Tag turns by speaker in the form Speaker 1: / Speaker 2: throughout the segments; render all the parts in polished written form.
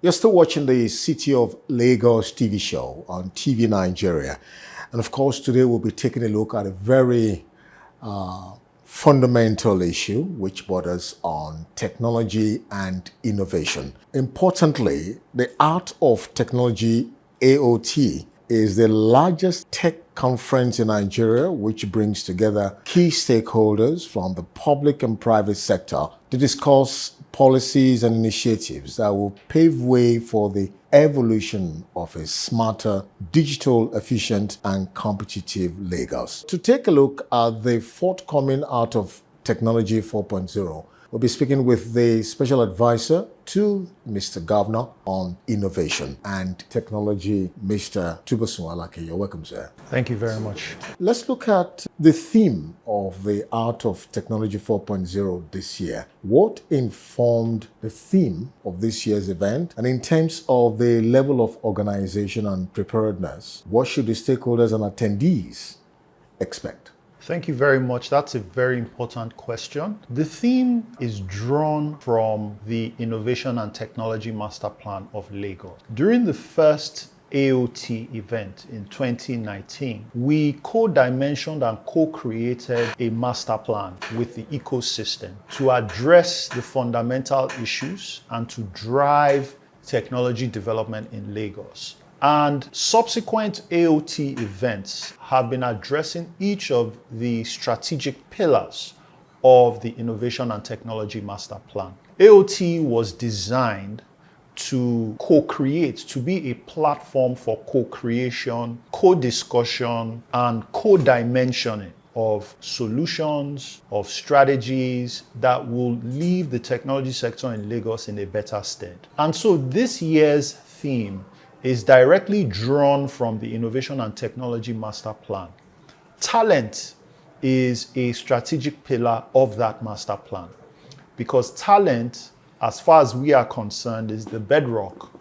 Speaker 1: You're still watching the City of Lagos TV show on TV Nigeria. And of course, today we'll be taking a look at a very fundamental issue which borders on technology and innovation. Importantly, the Art of Technology AOT is the largest tech conference in Nigeria, which brings together key stakeholders from the public and private sector to discuss policies and initiatives that will pave way for the evolution of a smarter, digital, efficient, and competitive Lagos. To take a look at the forthcoming Art of Technology 4.0, we'll be speaking with the special advisor to Mr. Governor on Innovation and Technology, Mr. Tubosun. You're welcome, sir.
Speaker 2: Thank you very much.
Speaker 1: Let's look at the theme of the Art of Technology 4.0 this year. What informed the theme of this year's event? And in terms of the level of organization and preparedness, what should the stakeholders and attendees expect?
Speaker 2: Thank you very much. That's a very important question. The theme is drawn from the Innovation and Technology Master Plan of Lagos. During the first AOT event in 2019, we co-dimensioned and co-created a master plan with the ecosystem to address the fundamental issues and to drive technology development in Lagos. And subsequent AOT events have been addressing each of the strategic pillars of the Innovation and Technology Master Plan. AOT was designed to co-create, to be a platform for co-creation, co-discussion, and co-dimensioning of solutions, of strategies that will leave the technology sector in Lagos in a better stead. And so this year's theme is directly drawn from the Innovation and Technology Master Plan. Talent is a strategic pillar of that master plan because talent, as far as we are concerned, is the bedrock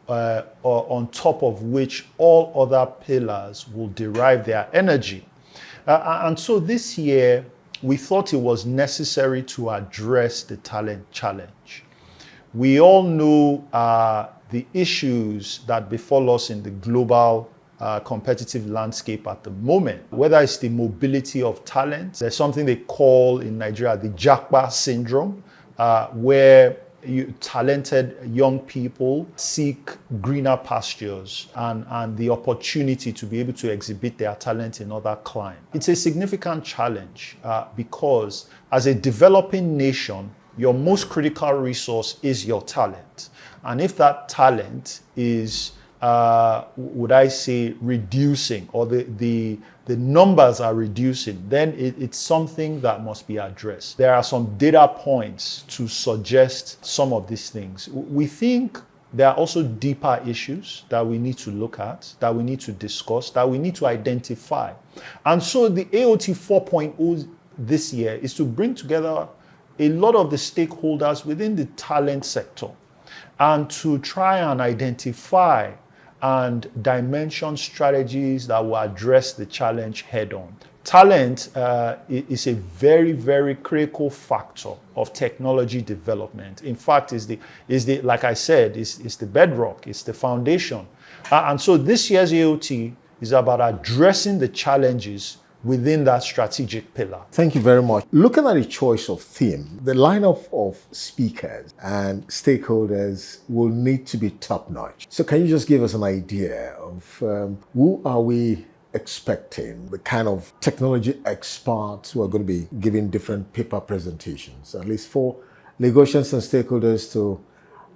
Speaker 2: on top of which all other pillars will derive their energy. And so this year, we thought it was necessary to address the talent challenge. We all know the issues that befall us in the global competitive landscape at the moment, whether it's the mobility of talent. There's something they call in Nigeria the Japa syndrome, where talented young people seek greener pastures and the opportunity to be able to exhibit their talent in other climes. It's a significant challenge because as a developing nation, your most critical resource is your talent. And if that talent is, would I say, reducing, or the numbers are reducing, then it's something that must be addressed. There are some data points to suggest some of these things. We think there are also deeper issues that we need to look at, that we need to discuss, that we need to identify. And so the AOT 4.0 this year is to bring together a lot of the stakeholders within the talent sector and to try and identify and dimension strategies that will address the challenge head on. Talent is a very, very critical factor of technology development. In fact, is the like I said, is the bedrock, it's the foundation. And so this year's AOT is about addressing the challenges within that strategic pillar.
Speaker 1: Thank you very much. Looking at the choice of theme, the lineup of speakers and stakeholders will need to be top-notch. So can you just give us an idea of who are we expecting, the kind of technology experts who are going to be giving different paper presentations, at least for Lagosians and stakeholders to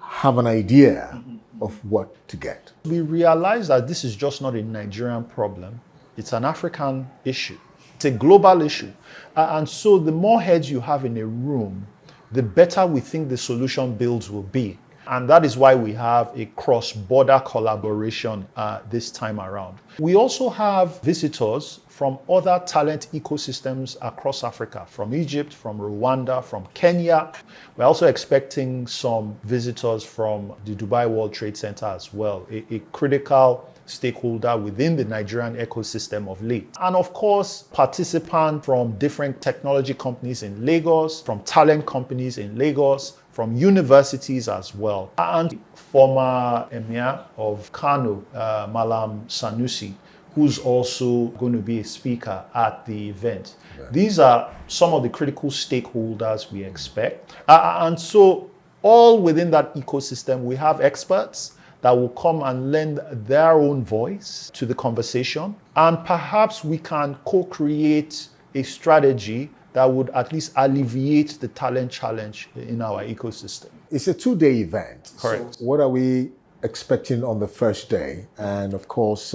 Speaker 1: have an idea of what to get?
Speaker 2: We realize that this is just not a Nigerian problem. It's an African issue. It's a global issue. And so the more heads you have in a room, the better we think the solution builds will be. And that is why we have a cross-border collaboration this time around. We also have visitors from other talent ecosystems across Africa, from Egypt, from Rwanda, from Kenya. We're also expecting some visitors from the Dubai World Trade Center as well, a critical stakeholder within the Nigerian ecosystem of late. And of course, participants from different technology companies in Lagos, from talent companies in Lagos, from universities as well, and former Emir of Kano, Malam Sanusi, who's also going to be a speaker at the event. These are some of the critical stakeholders we expect. And so all within that ecosystem, we have experts that will come and lend their own voice to the conversation. And perhaps we can co-create a strategy that would at least alleviate the talent challenge in our ecosystem.
Speaker 1: It's a 2-day event.
Speaker 2: Correct.
Speaker 1: So what are we expecting on the first day? And of course,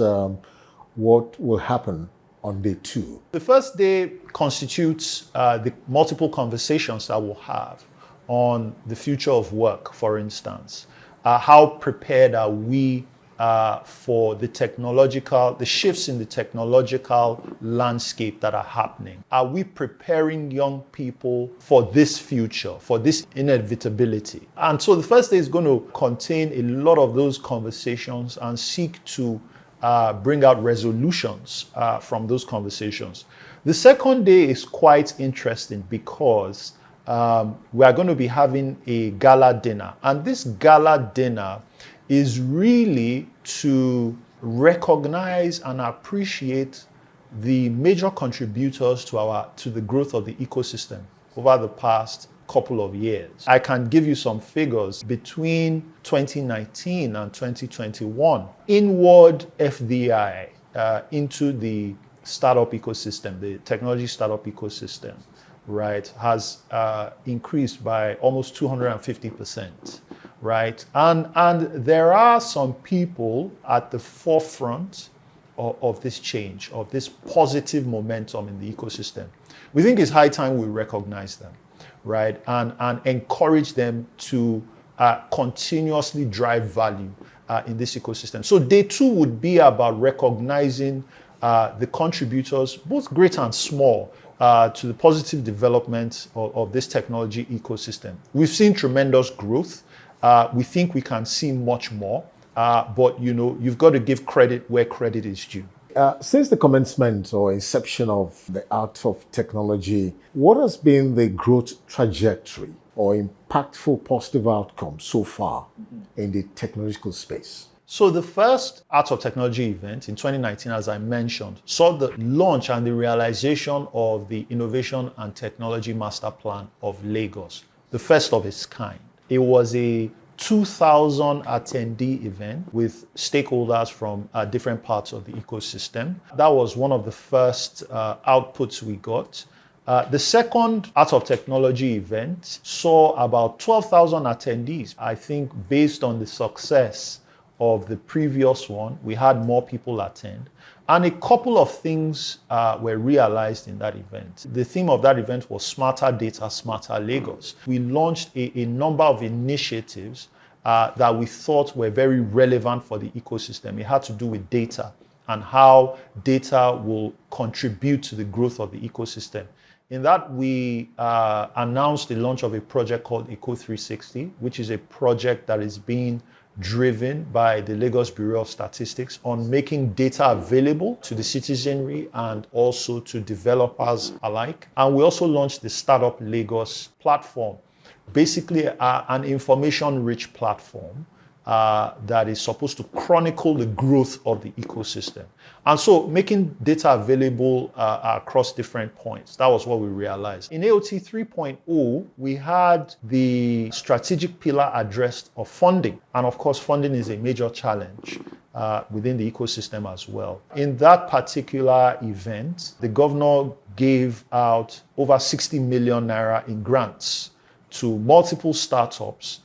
Speaker 1: what will happen on day 2?
Speaker 2: The first day constitutes the multiple conversations that we'll have on the future of work, for instance. How prepared are we for the shifts in the technological landscape that are happening? Are we preparing young people for this future, for this inevitability? And so the first day is going to contain a lot of those conversations and seek to bring out resolutions from those conversations. The second day is quite interesting because we are going to be having a gala dinner. And this gala dinner is really to recognize and appreciate the major contributors to the growth of the ecosystem over the past couple of years. I can give you some figures. Between 2019 and 2021, inward FDI into the startup ecosystem, the technology startup ecosystem, right, has increased by almost 250%, right? And there are some people at the forefront of this change, of this positive momentum in the ecosystem. We think it's high time we recognize them, right? And encourage them to continuously drive value in this ecosystem. So day 2 would be about recognizing the contributors, both great and small, to the positive development of this technology ecosystem. We've seen tremendous growth. We think we can see much more, but you've got to give credit where credit is due.
Speaker 1: Since the commencement or inception of the art of technology, what has been the growth trajectory or impactful positive outcome so far in the technological space?
Speaker 2: So the first Art of Technology event in 2019, as I mentioned, saw the launch and the realization of the Innovation and Technology Master Plan of Lagos, the first of its kind. It was a 2,000 attendee event with stakeholders from different parts of the ecosystem. That was one of the first outputs we got. The second Art of Technology event saw about 12,000 attendees. I think based on the success of the previous one, we had more people attend. And a couple of things were realized in that event. The theme of that event was Smarter Data, Smarter Lagos. We launched a number of initiatives that we thought were very relevant for the ecosystem. It had to do with data and how data will contribute to the growth of the ecosystem. In that, we announced the launch of a project called Eco 360, which is a project that is being driven by the Lagos Bureau of Statistics on making data available to the citizenry and also to developers alike. And we also launched the Startup Lagos platform, basically an information-rich platform that is supposed to chronicle the growth of the ecosystem. And so making data available across different points, that was what we realized. In AOT 3.0, we had the strategic pillar addressed of funding. And of course, funding is a major challenge within the ecosystem as well. In that particular event, the governor gave out over 60 million naira in grants to multiple startups,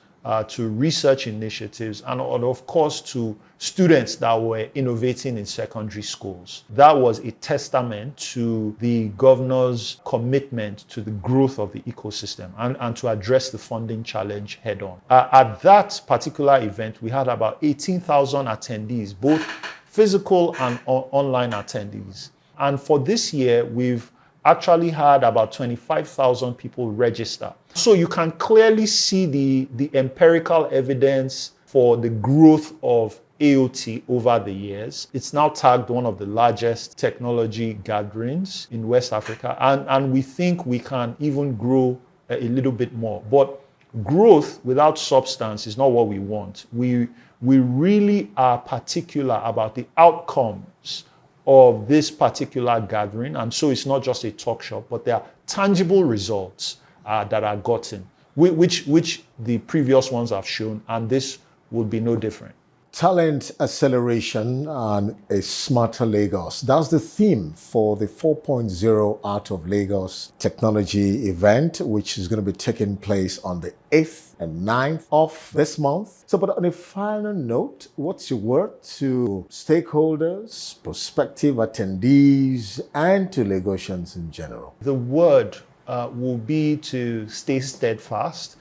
Speaker 2: to research initiatives, and of course to students that were innovating in secondary schools. That was a testament to the governor's commitment to the growth of the ecosystem and to address the funding challenge head on. At that particular event, we had about 18,000 attendees, both physical and online attendees. And for this year, we've actually had about 25,000 people register. So you can clearly see the empirical evidence for the growth of AOT over the years. It's now tagged one of the largest technology gatherings in West Africa, and we think we can even grow a little bit more. But Growth without substance is not what we want. We really are particular about the outcomes of this particular gathering. And so it's not just a talk shop, but there are tangible results that are gotten, which the previous ones have shown, and this will be no different.
Speaker 1: Talent acceleration and a smarter Lagos. That's the theme for the 4.0 Out of Lagos technology event, which is going to be taking place on the 8th and 9th of this month. So, but on a final note, what's your word to stakeholders, prospective attendees, and to Lagosians in general?
Speaker 2: The word will be to stay steadfast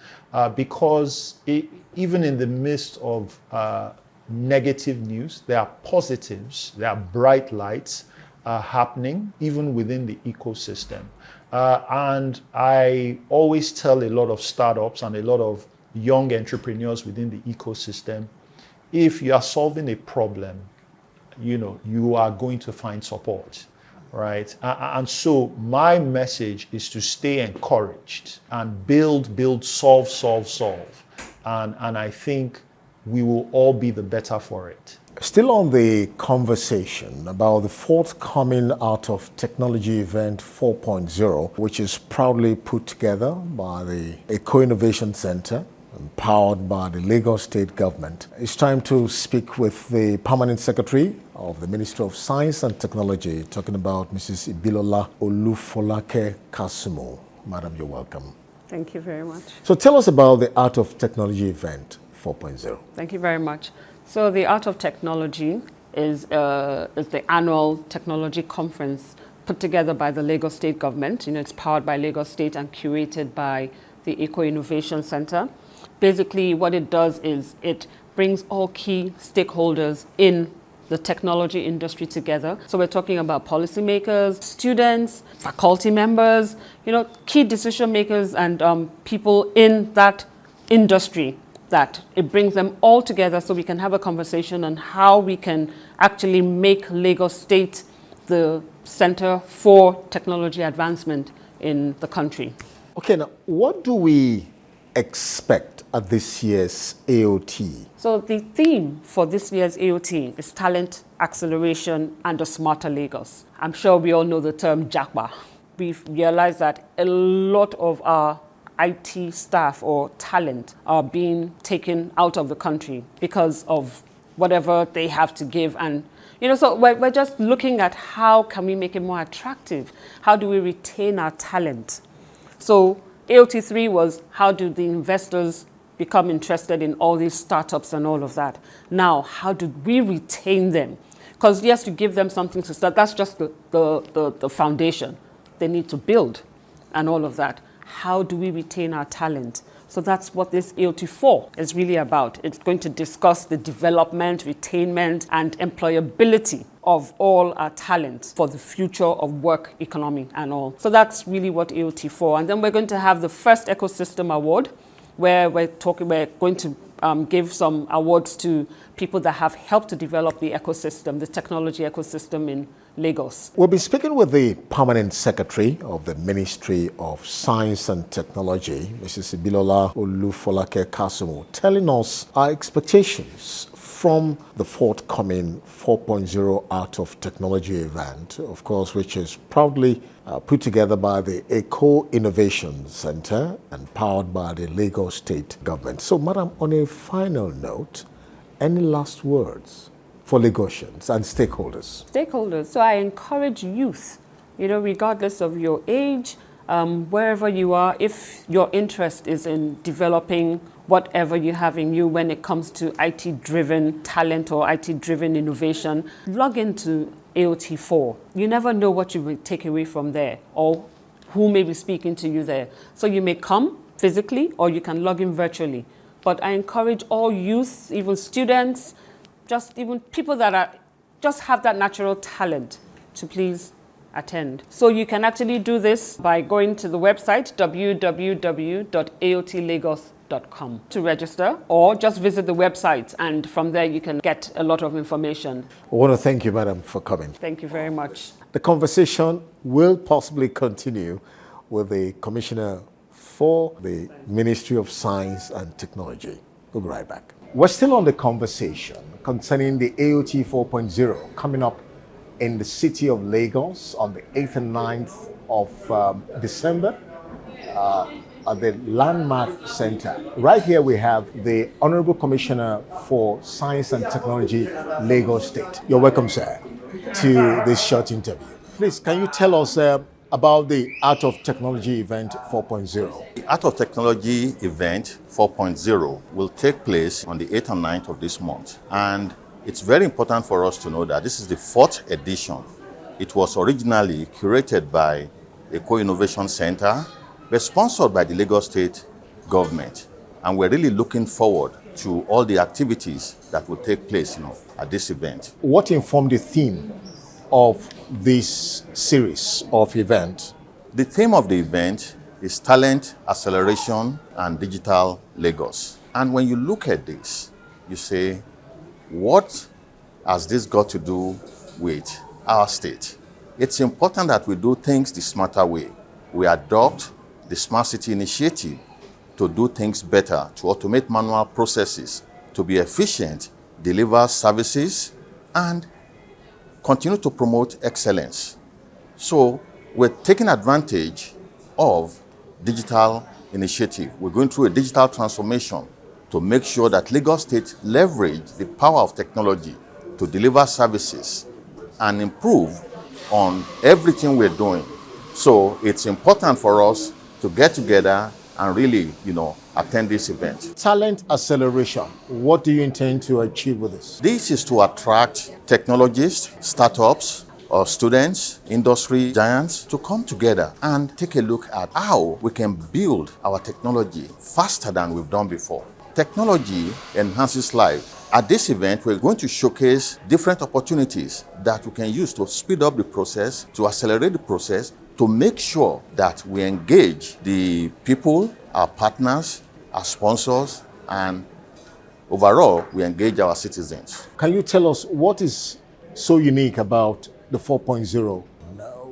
Speaker 2: because even in the midst of negative news, there are positives, there are bright lights happening even within the ecosystem. And I always tell a lot of startups and a lot of young entrepreneurs within the ecosystem, if you are solving a problem, you are going to find support, right? And so my message is to stay encouraged and build, solve. And I think we will all be the better for it.
Speaker 1: Still on the conversation about the forthcoming Out of Technology event 4.0, which is proudly put together by the Eco-Innovation Center, empowered by the Lagos State government. It's time to speak with the Permanent Secretary of the Ministry of Science and Technology, talking about Mrs. Ibilola Olufolake Kasumo. Madam, you're welcome.
Speaker 3: Thank you very much.
Speaker 1: So tell us about the Out of Technology event 4.0.
Speaker 3: Thank you very much. So the Art of Technology is the annual technology conference put together by the Lagos State government. It's powered by Lagos State and curated by the Eco-Innovation Center. Basically, what it does is it brings all key stakeholders in the technology industry together. So we're talking about policymakers, students, faculty members, key decision makers and people in that industry, that it brings them all together so we can have a conversation on how we can actually make Lagos State the center for technology advancement in the country.
Speaker 1: Okay, now what do we expect at this year's AOT?
Speaker 3: So the theme for this year's AOT is talent acceleration and a smarter Lagos. I'm sure we all know the term JACBA. We've realized that a lot of our IT staff or talent are being taken out of the country because of whatever they have to give. And, so we're just looking at how can we make it more attractive? How do we retain our talent? So AOT3 was how do the investors become interested in all these startups and all of that? Now, how do we retain them? Because yes, you give them something to start. That's just the foundation. They need to build and all of that. How do we retain our talent? So that's what this AOT4 is really about. It's going to discuss the development, retainment, and employability of all our talent for the future of work economy and all. So that's really what AOT4. And then we're going to have the first ecosystem award, where we're going to give some awards to people that have helped to develop the ecosystem, the technology ecosystem in Lagos.
Speaker 1: We'll be speaking with the Permanent Secretary of the Ministry of Science and Technology, Mrs. Ibilola Olufolake Kasumo, telling us our expectations from the forthcoming 4.0 Out of Technology event, of course, which is proudly put together by the Eco-Innovation Center and powered by the Lagos State government. So, Madam, on a final note, any last words for Lagosians and stakeholders?
Speaker 3: Stakeholders. So I encourage youth, regardless of your age, wherever you are, if your interest is in developing whatever you have in you when it comes to IT-driven talent or IT-driven innovation, log into AOT4. You never know what you will take away from there or who may be speaking to you there. So you may come physically or you can log in virtually. But I encourage all youth, even students, just even people that just have that natural talent to please attend. So you can actually do this by going to the website www.aotlagos.com to register, or just visit the website and from there you can get a lot of information.
Speaker 1: I want to thank you, Madam, for coming.
Speaker 3: Thank you very much.
Speaker 1: The conversation will possibly continue with the Commissioner for the Ministry of Science and Technology. We'll be right back. We're still on the conversation concerning the AOT 4.0 coming up in the city of Lagos on the 8th and 9th of December at the Landmark Center. Right here we have the Honorable Commissioner for Science and Technology, Lagos State. You're welcome, sir, to this short interview. Please, can you tell us about the Art of Technology event 4.0?
Speaker 4: The Art of Technology event 4.0 will take place on the 8th and 9th of this month. And it's very important for us to know that this is the 4th edition. It was originally curated by the Co-Innovation Center, but sponsored by the Lagos State government. And we're really looking forward to all the activities that will take place, at this event.
Speaker 1: What informed the theme of this series of events?
Speaker 4: The theme of the event is Talent, Acceleration, and Digital Lagos. And when you look at this, you say, what has this got to do with our state? It's important that we do things the smarter way. We adopt the Smart City Initiative to do things better, to automate manual processes, to be efficient, deliver services, and continue to promote excellence. So we're taking advantage of digital initiative. We're going through a digital transformation to make sure that Lagos State leverage the power of technology to deliver services and improve on everything we're doing. So it's important for us to get together and really, attend this event.
Speaker 1: Talent acceleration. What do you intend to achieve with this?
Speaker 4: This is to attract technologists, startups, or students, industry giants to come together and take a look at how we can build our technology faster than we've done before. Technology enhances life. At this event, we're going to showcase different opportunities that we can use to speed up the process, to accelerate the process, to make sure that we engage the people, our partners, our sponsors, and overall, we engage our citizens.
Speaker 1: Can you tell us what is so unique about the 4.0?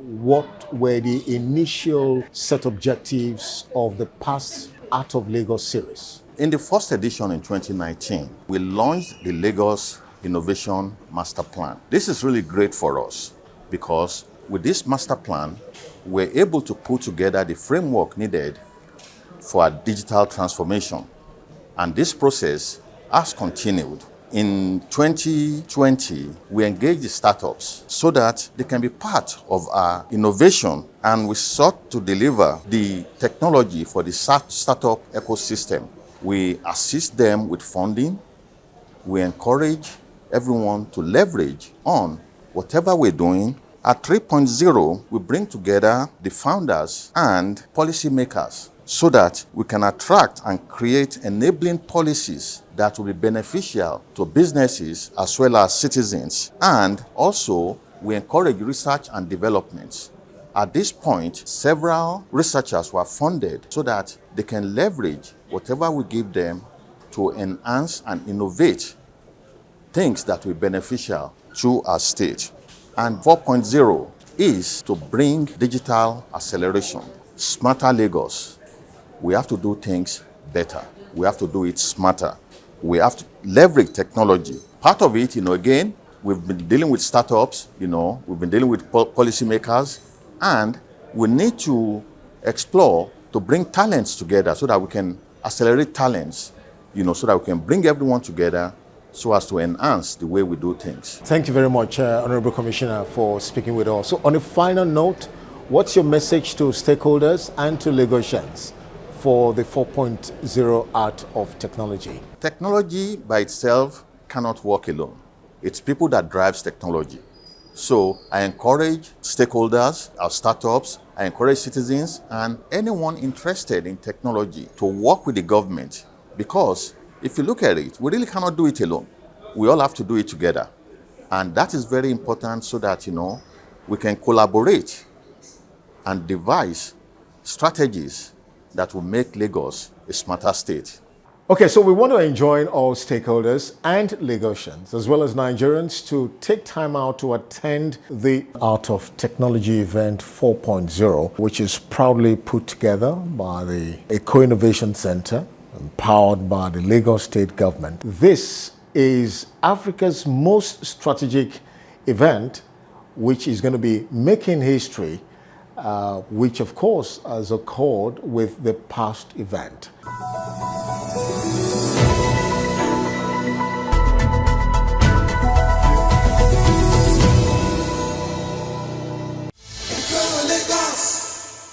Speaker 1: What were the initial set objectives of the past Art of Lagos series?
Speaker 4: In the first edition in 2019, we launched the Lagos Innovation Master Plan. This is really great for us because with this master plan, we're able to put together the framework needed for a digital transformation. And this process has continued. In 2020, we engaged the startups so that they can be part of our innovation, and we sought to deliver the technology for the startup ecosystem. We assist them with funding. We encourage everyone to leverage on whatever we're doing. At 3.0, we bring together the founders and policymakers so that we can attract and create enabling policies that will be beneficial to businesses as well as citizens. And also, we encourage research and development. At this point, several researchers were funded so that they can leverage whatever we give them to enhance and innovate things that will be beneficial to our state. And 4.0 is to bring digital acceleration, smarter Lagos. We have to do things better. We have to do it smarter. We have to leverage technology. Part of it, again, we've been dealing with startups, we've been dealing with policymakers, and we need to explore to bring talents together so that we can accelerate talents, so that we can bring everyone together so as to enhance the way we do things.
Speaker 1: Thank you very much, Honorable Commissioner, for speaking with us. So on a final note, what's your message to stakeholders and to Lagosians for the 4.0 Art of Technology?
Speaker 4: Technology by itself cannot work alone. It's people that drives technology. So I encourage stakeholders, our startups, I encourage citizens and anyone interested in technology to work with the government, because if you look at it, we really cannot do it alone. We all have to do it together. And that is very important so that, we can collaborate and devise strategies that will make Lagos a smarter state.
Speaker 1: Okay, so we want to enjoin all stakeholders and Lagosians, as well as Nigerians, to take time out to attend the Art of Technology event 4.0, which is proudly put together by the Eco-Innovation Center, empowered by the Lagos State government. This is Africa's most strategic event, which is going to be making history, which of course has occurred with the past event.